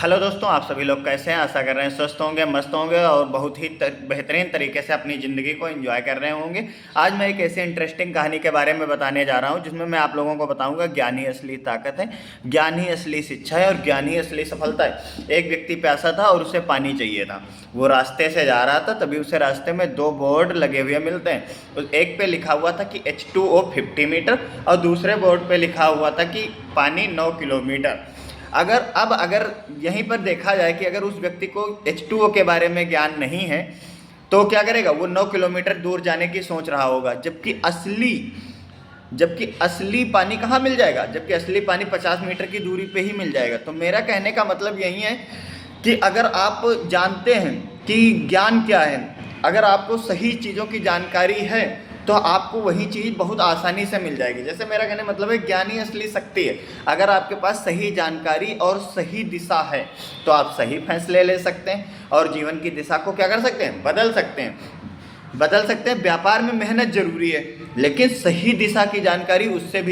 Hello दोस्तों, आप सभी लोग कैसे हैं। आशा कर रहे हैं स्वस्थ होंगे, मस्त होंगे और बहुत ही बेहतरीन तरीके से अपनी ज़िंदगी को एंजॉय कर रहे होंगे। आज मैं एक ऐसी इंटरेस्टिंग कहानी के बारे में बताने जा रहा हूं जिसमें मैं आप लोगों को बताऊंगा ज्ञान ही असली ताकत है, ज्ञान ही असली शिक्षा है और ज्ञान ही असली सफलता है। एक व्यक्ति प्यासा था और उसे पानी चाहिए था। वो रास्ते से जा रहा था, तभी उसे रास्ते में दो बोर्ड लगे हुए मिलते हैं। एक पे लिखा हुआ था कि H2O 50 मीटर और दूसरे बोर्ड पे लिखा हुआ था कि पानी 9 किलोमीटर। अगर यहीं पर देखा जाए कि अगर उस व्यक्ति को H2O के बारे में ज्ञान नहीं है तो क्या करेगा, वो 9 किलोमीटर दूर जाने की सोच रहा होगा, जबकि असली पानी कहाँ मिल जाएगा, जबकि असली पानी 50 मीटर की दूरी पे ही मिल जाएगा। तो मेरा कहने का मतलब यही है कि अगर आप जानते हैं कि ज्ञान क्या है, अगर आपको सही चीज़ों की जानकारी है तो आपको वही चीज़ बहुत आसानी से मिल जाएगी। जैसे मेरा कहने मतलब है ज्ञान ही असली शक्ति है। अगर आपके पास सही जानकारी और सही दिशा है तो आप सही फैसले ले सकते हैं और जीवन की दिशा को क्या कर सकते हैं, बदल सकते हैं। व्यापार में मेहनत जरूरी है, लेकिन सही दिशा की जानकारी उससे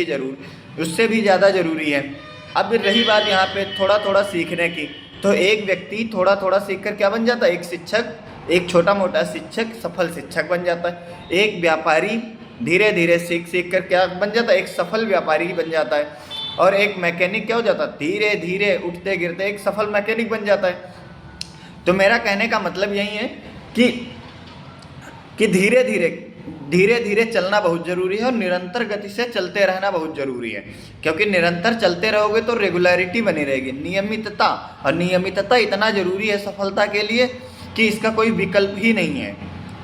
भी ज़्यादा जरूरी है। अब रही बात यहाँ पे थोड़ा थोड़ा सीखने की, तो एक व्यक्ति थोड़ा थोड़ा सीख कर क्या बन जाता है, एक शिक्षक, एक छोटा मोटा शिक्षक सफल शिक्षक बन जाता है। एक व्यापारी धीरे धीरे सीख कर क्या बन जाता है, एक सफल व्यापारी बन जाता है। और एक मैकेनिक क्या हो जाता है, धीरे धीरे उठते गिरते एक सफल मैकेनिक बन जाता है। तो मेरा कहने का मतलब यही है कि धीरे धीरे चलना बहुत ज़रूरी है और निरंतर गति से चलते रहना बहुत ज़रूरी है। क्योंकि निरंतर चलते रहोगे तो रेगुलरिटी बनी रहेगी, नियमितता। और नियमितता इतना ज़रूरी है सफलता के लिए कि इसका कोई विकल्प ही नहीं है,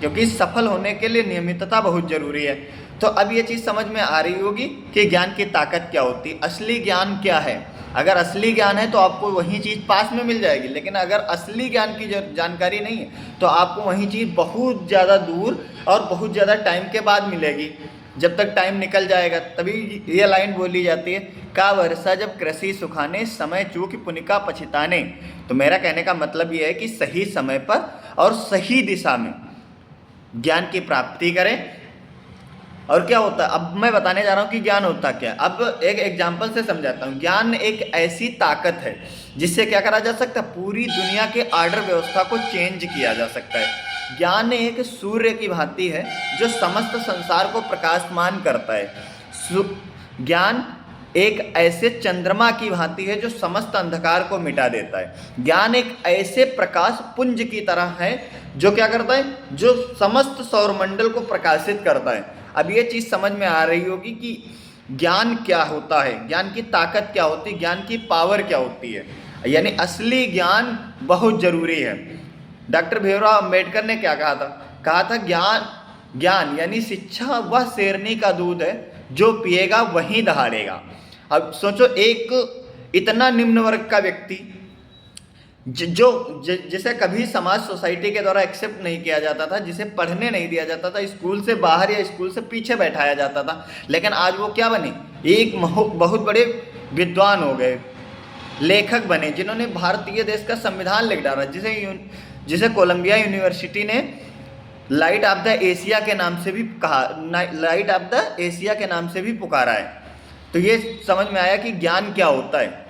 क्योंकि सफल होने के लिए नियमितता बहुत ज़रूरी है। तो अब ये चीज़ समझ में आ रही होगी कि ज्ञान की ताकत क्या होती है, असली ज्ञान क्या है। अगर असली ज्ञान है तो आपको वही चीज़ पास में मिल जाएगी, लेकिन अगर असली ज्ञान की जानकारी नहीं है तो आपको वही चीज़ बहुत ज़्यादा दूर और बहुत ज़्यादा टाइम के बाद मिलेगी। जब तक टाइम निकल जाएगा, तभी ये लाइन बोली जाती है, का वर्षा जब कृषि सुखाने, समय चूक पुनिका पछताने। तो मेरा कहने का मतलब ये है कि सही समय पर और सही दिशा में ज्ञान की प्राप्ति करें। और क्या होता है, अब मैं बताने जा रहा हूँ कि ज्ञान होता क्या है। अब एक एग्जाम्पल से समझाता हूँ। ज्ञान एक ऐसी ताकत है जिससे क्या करा जा सकता है, पूरी दुनिया के आर्डर व्यवस्था को चेंज किया जा सकता है। ज्ञान एक सूर्य की भांति है जो समस्त संसार को प्रकाशमान करता है। ज्ञान एक ऐसे चंद्रमा की भांति है जो समस्त अंधकार को मिटा देता है। ज्ञान एक ऐसे प्रकाश पुंज की तरह है जो क्या करता है, जो समस्त सौरमंडल को प्रकाशित करता है। अब ये चीज़ समझ में आ रही होगी कि ज्ञान क्या होता है, ज्ञान की ताकत क्या होती है, ज्ञान की पावर क्या होती है। यानी असली ज्ञान बहुत ज़रूरी है। डॉक्टर भीमराव अंबेडकर ने क्या कहा था ज्ञान यानी शिक्षा वह शेरनी का दूध है जो पिएगा वही दहाड़ेगा। अब सोचो, एक इतना निम्न वर्ग का व्यक्ति जिसे कभी समाज सोसाइटी के द्वारा एक्सेप्ट नहीं किया जाता था, जिसे पढ़ने नहीं दिया जाता था, स्कूल से बाहर या स्कूल से पीछे बैठाया जाता था, लेकिन आज वो क्या बने, एक बहुत बड़े विद्वान हो गए, लेखक बने, जिन्होंने भारतीय देश का संविधान लिख डाला, जिसे कोलंबिया यूनिवर्सिटी ने लाइट ऑफ द एशिया के नाम से भी कहा, लाइट ऑफ द एशिया के नाम से भी पुकारा है। तो ये समझ में आया कि ज्ञान क्या होता है।